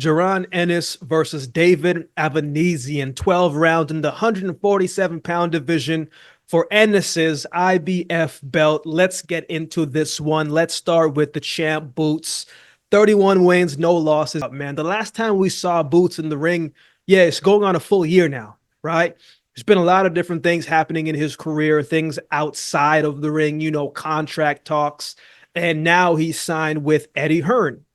Jaron Ennis versus David Avanesyan, 12 rounds in the 147-pound division for Ennis's IBF belt. Let's get into this one. Let's start with the champ, Boots. 31 wins, no losses. Man, the last time we saw Boots in the ring, yeah, it's going on a full year now, right? There's been a lot of different things happening in his career, things outside of the ring, contract talks. And now he's signed with Eddie Hearn.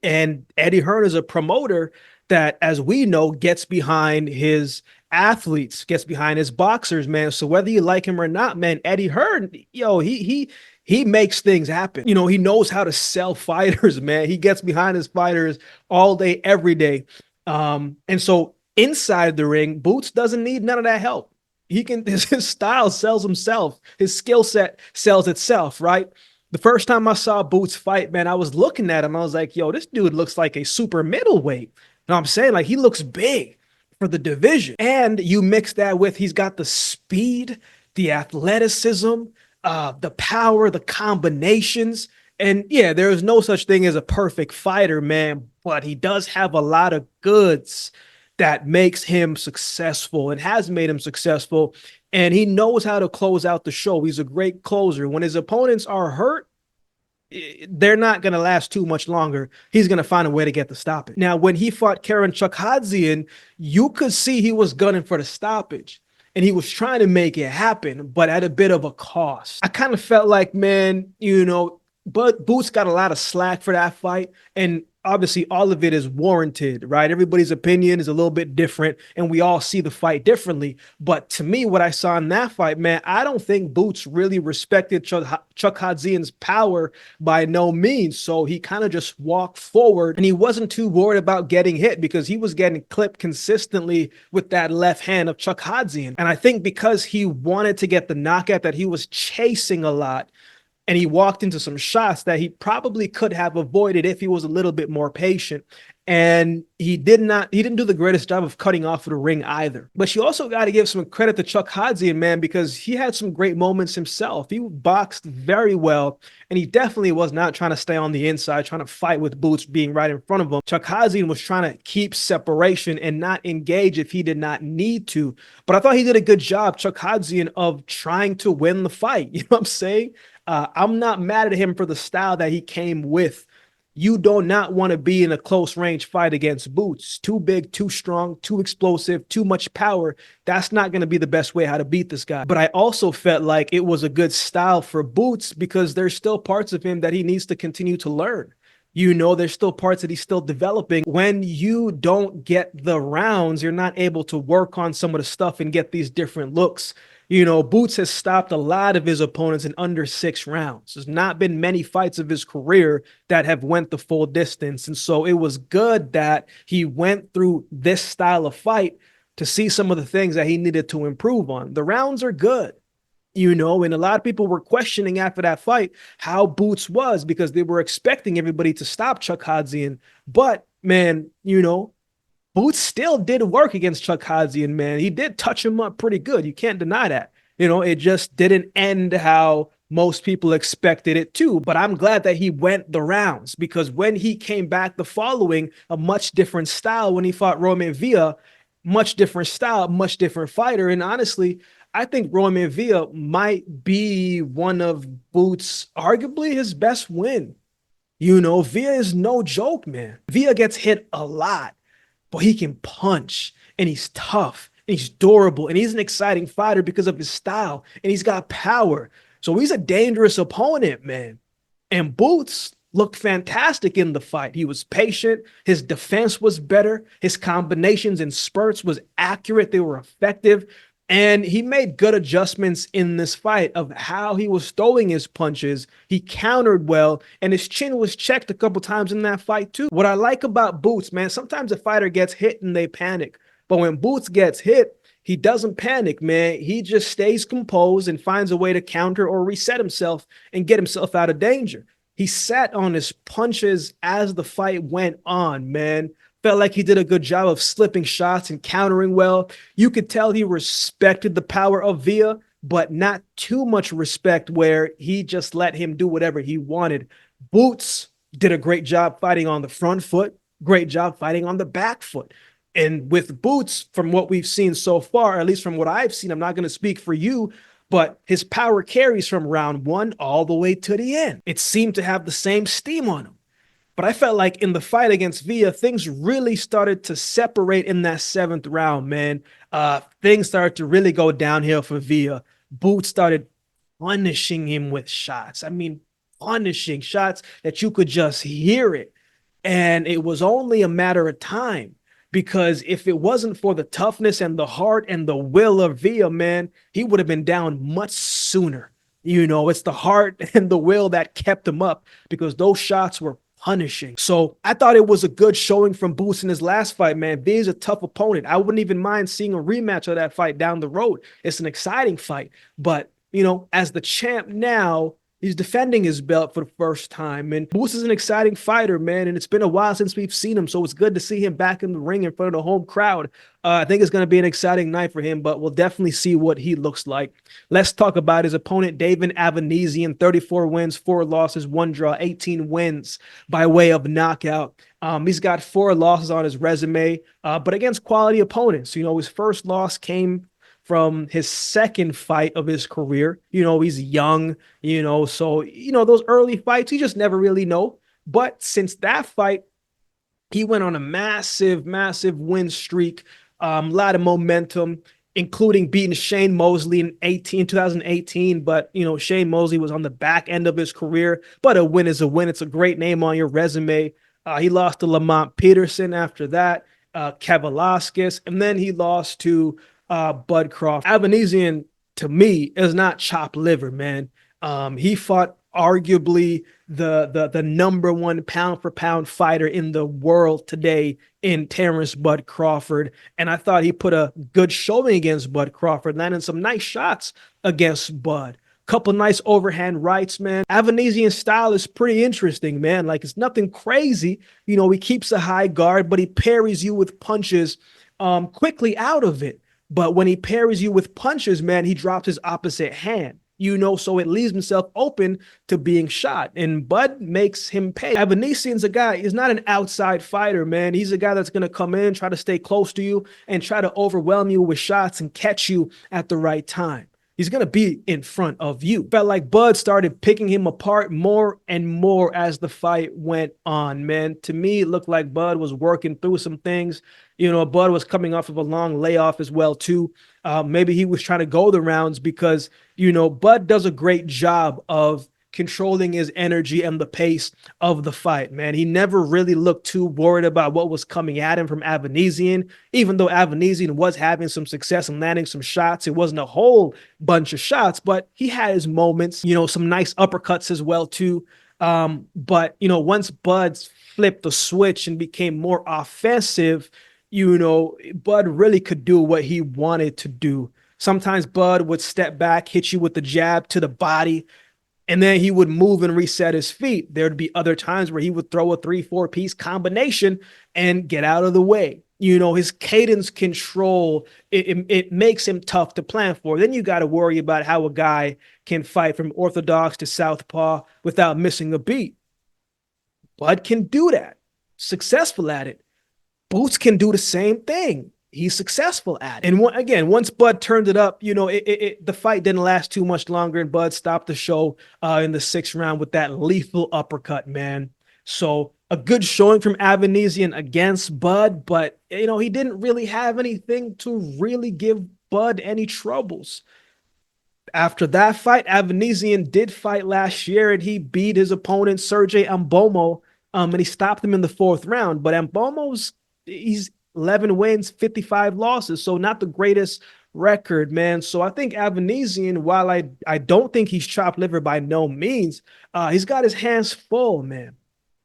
And Eddie Hearn is a promoter that, as we know, gets behind his athletes, gets behind his boxers, man. So whether you like him or not, man, Eddie Hearn, he makes things happen. He knows how to sell fighters, man. He gets behind his fighters all day, every day. And so inside the ring, Boots doesn't need none of that help. His style sells himself. His skill set sells itself, right? The first time I saw Boots fight, man, I was looking at him. I was like, yo, this dude looks like a super middleweight. You know what I'm saying? Like, he looks big for the division. And you mix that with he's got the speed, the athleticism, the power, the combinations. And yeah, there is no such thing as a perfect fighter, man, but he does have a lot of goods that makes him successful and has made him successful. And he knows how to close out the show. He's a great closer. When his opponents are hurt, they're not going to last too much longer. He's going to find a way to get the stoppage. Now, when he fought Karen Chukhadzian, you could see he was gunning for the stoppage. And he was trying to make it happen, but at a bit of a cost. I kind of felt like, man, but Boots got a lot of slack for that fight. And obviously all of it is warranted, right? Everybody's opinion is a little bit different and we all see the fight differently. But to me, what I saw in that fight, man, I don't think Boots really respected Chukhadzian's power by no means. So he kind of just walked forward and he wasn't too worried about getting hit because he was getting clipped consistently with that left hand of Chukhadzian. And I think because he wanted to get the knockout that he was chasing a lot, and he walked into some shots that he probably could have avoided if he was a little bit more patient. And he didn't do the greatest job of cutting off of the ring either. But you also got to give some credit to Chukhadzian, man, because he had some great moments himself. He boxed very well, and he definitely was not trying to stay on the inside, trying to fight with Boots being right in front of him. Chukhadzian was trying to keep separation and not engage if he did not need to. But I thought he did a good job, Chukhadzian, of trying to win the fight. You know what I'm saying? I'm not mad at him for the style that he came with. You do not want to be in a close range fight against Boots. Too big, too strong, too explosive, too much power. That's not going to be the best way how to beat this guy. But I also felt like it was a good style for Boots because there's still parts of him that he needs to continue to learn. There's still parts that he's still developing. When you don't get the rounds, you're not able to work on some of the stuff and get these different looks. Boots has stopped a lot of his opponents in under 6 rounds. There's not been many fights of his career that have went the full distance. And so it was good that he went through this style of fight to see some of the things that he needed to improve on. The rounds are good. And a lot of people were questioning after that fight how Boots was because they were expecting everybody to stop Chukhadzian. But, man, Boots still did work against Chukhadzian, man. He did touch him up pretty good. You can't deny that. It just didn't end how most people expected it to. But I'm glad that he went the rounds because when he came back the following, a much different style when he fought Roman Villa, much different style, much different fighter. And honestly, I think Roman Villa might be one of Boots' arguably his best win. Villa is no joke, man. Villa gets hit a lot, but he can punch and he's tough and he's durable and he's an exciting fighter because of his style and he's got power. So he's a dangerous opponent, man. And Boots looked fantastic in the fight. He was patient. His defense was better. His combinations and spurts was accurate. They were effective. And he made good adjustments in this fight of how he was throwing his punches. He countered well, and his chin was checked a couple times in that fight too. What I like about Boots, man, sometimes a fighter gets hit and they panic. But when Boots gets hit, he doesn't panic, man. He just stays composed and finds a way to counter or reset himself and get himself out of danger. He sat on his punches as the fight went on, man. Felt like he did a good job of slipping shots and countering well. You could tell he respected the power of Villa, but not too much respect where he just let him do whatever he wanted. Boots did a great job fighting on the front foot, great job fighting on the back foot. And with Boots, from what we've seen so far, at least from what I've seen, I'm not going to speak for you, but his power carries from round one all the way to the end. It seemed to have the same steam on him. But I felt like in the fight against Villa, things really started to separate in that seventh round, man. Things started to really go downhill for Villa. Boots started punishing him with shots. I mean, punishing shots that you could just hear it. And it was only a matter of time, because if it wasn't for the toughness and the heart and the will of Villa, man, he would have been down much sooner. It's the heart and the will that kept him up, because those shots were punishing. So I thought it was a good showing from Boots in his last fight, man. Villa's a tough opponent. I wouldn't even mind seeing a rematch of that fight down the road. It's an exciting fight. But, as the champ now, he's defending his belt for the first time. And Boots is an exciting fighter, man. And it's been a while since we've seen him. So it's good to see him back in the ring in front of the home crowd. I think it's going to be an exciting night for him, but we'll definitely see what he looks like. Let's talk about his opponent, David Avanesyan. 34 wins, 4 losses, 1 draw, 18 wins by way of knockout. He's got 4 losses on his resume, but against quality opponents. His first loss came from his second fight of his career. He's young, so, those early fights, you just never really know. But since that fight, he went on a massive, massive win streak, a lot of momentum, including beating Shane Mosley in 2018. But, Shane Mosley was on the back end of his career, but a win is a win. It's a great name on your resume. He lost to Lamont Peterson after that, Kev Velasquez, and then he lost to Bud Crawford. Avanesyan, to me, is not chopped liver, man. He fought arguably the number one pound for pound fighter in the world today in Terrence Bud Crawford. And I thought he put a good showing against Bud Crawford, landing some nice shots against Bud. Couple nice overhand rights, man. Avanesyan's style is pretty interesting, man. Like, it's nothing crazy. He keeps a high guard, but he parries you with punches quickly out of it. But when he parries you with punches, man, he drops his opposite hand, so it leaves himself open to being shot. And Bud makes him pay. Avanesyan's a guy, he's not an outside fighter, man. He's a guy that's going to come in, try to stay close to you, and try to overwhelm you with shots and catch you at the right time. He's going to be in front of you. Felt like Bud started picking him apart more and more as the fight went on, man. To me, it looked like Bud was working through some things. Bud was coming off of a long layoff as well, too. Maybe he was trying to go the rounds because, Bud does a great job of controlling his energy and the pace of the fight, man. He never really looked too worried about what was coming at him from Avanesyan, even though Avanesyan was having some success and landing some shots. It wasn't a whole bunch of shots, but he had his moments, some nice uppercuts as well, too. But, once Bud flipped the switch and became more offensive, Bud really could do what he wanted to do. Sometimes Bud would step back, hit you with the jab to the body, and then he would move and reset his feet. There'd be other times where he would throw a 3-4 piece combination and get out of the way. His cadence control, it makes him tough to plan for. Then you got to worry about how a guy can fight from orthodox to southpaw without missing a beat. Bud can do that, successful at it. Boots can do the same thing. He's successful at it. And again, once Bud turned it up, the fight didn't last too much longer, and Bud stopped the show in the 6th round with that lethal uppercut, man. So a good showing from Avanesyan against Bud, but, he didn't really have anything to really give Bud any troubles. After that fight, Avanesyan did fight last year, and he beat his opponent, Sergey Mbomo, and he stopped him in the 4th round. But he's 11 wins, 55 losses. So not the greatest record, man. So I think Avanesyan, while I don't think he's chopped liver by no means, he's got his hands full, man.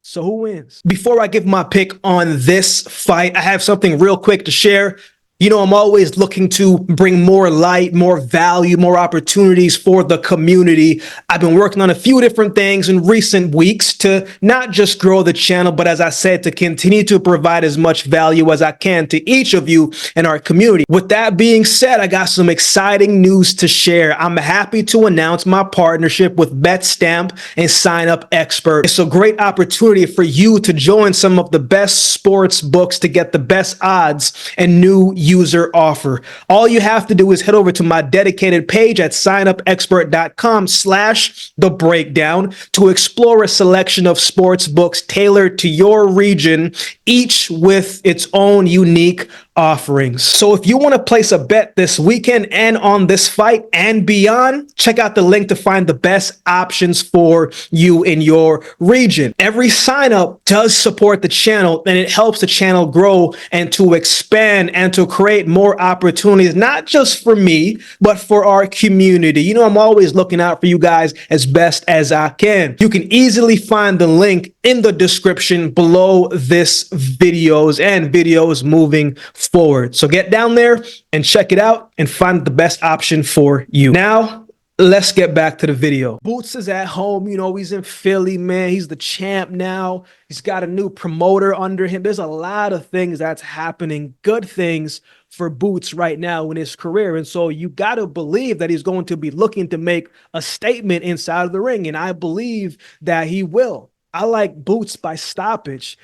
So who wins? Before I give my pick on this fight, I have something real quick to share. You know, I'm always looking to bring more light, more value, more opportunities for the community. I've been working on a few different things in recent weeks to not just grow the channel, but as I said, to continue to provide as much value as I can to each of you in our community. With that being said, I got some exciting news to share. I'm happy to announce my partnership with BetStamp and Sign Up Expert. It's a great opportunity for you to join some of the best sports books to get the best odds and new user offer. All you have to do is head over to my dedicated page at signupexpert.com/the breakdown to explore a selection of sports books tailored to your region, each with its own unique offerings. So if you want to place a bet this weekend and on this fight and beyond, check out the link to find the best options for you in your region. Every sign up does support the channel, and it helps the channel grow and to expand and to create more opportunities, not just for me, but for our community. You know, I'm always looking out for you guys as best as I can. You can easily find the link in the description below this videos and videos moving forward. So get down there and check it out and find the best option for you. Now, let's get back to the video. Boots is at home. You know, he's in Philly, man. He's the champ now. He's got a new promoter under him. There's a lot of things that's happening, good things for Boots right now in his career. And so you got to believe that he's going to be looking to make a statement inside of the ring. And I believe that he will. I like Boots by stoppage.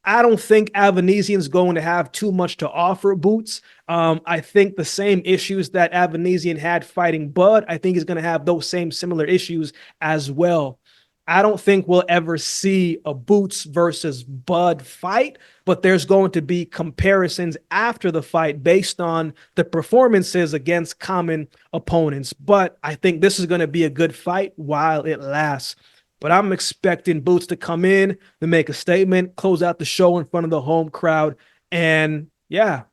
I don't think Avanesyan's going to have too much to offer Boots. I think the same issues that Avanesyan had fighting Bud, I think he's going to have those same similar issues as well. I don't think we'll ever see a Boots versus Bud fight, but there's going to be comparisons after the fight based on the performances against common opponents. But I think this is going to be a good fight while it lasts. But I'm expecting Boots to come in, to make a statement, close out the show in front of the home crowd. And yeah,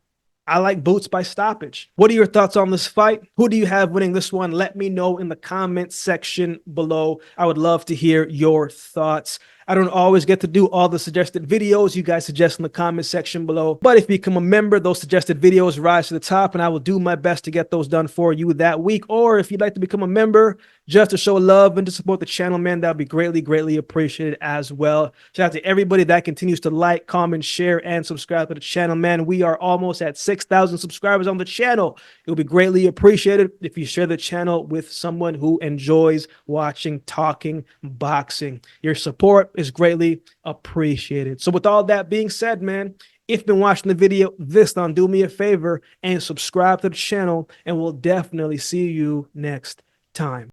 I like Boots by stoppage. What are your thoughts on this fight? Who do you have winning this one? Let me know in the comment section below. I would love to hear your thoughts. I don't always get to do all the suggested videos you guys suggest in the comment section below. But if you become a member, those suggested videos rise to the top, and I will do my best to get those done for you that week. Or if you'd like to become a member just to show love and to support the channel, man, that would be greatly, greatly appreciated as well. Shout out to everybody that continues to like, comment, share, and subscribe to the channel, man. We are almost at 6,000 subscribers on the channel. It would be greatly appreciated if you share the channel with someone who enjoys watching, talking, boxing. Your support is greatly appreciated. So with all that being said, man, if you've been watching the video this time, do me a favor and subscribe to the channel, and we'll definitely see you next time.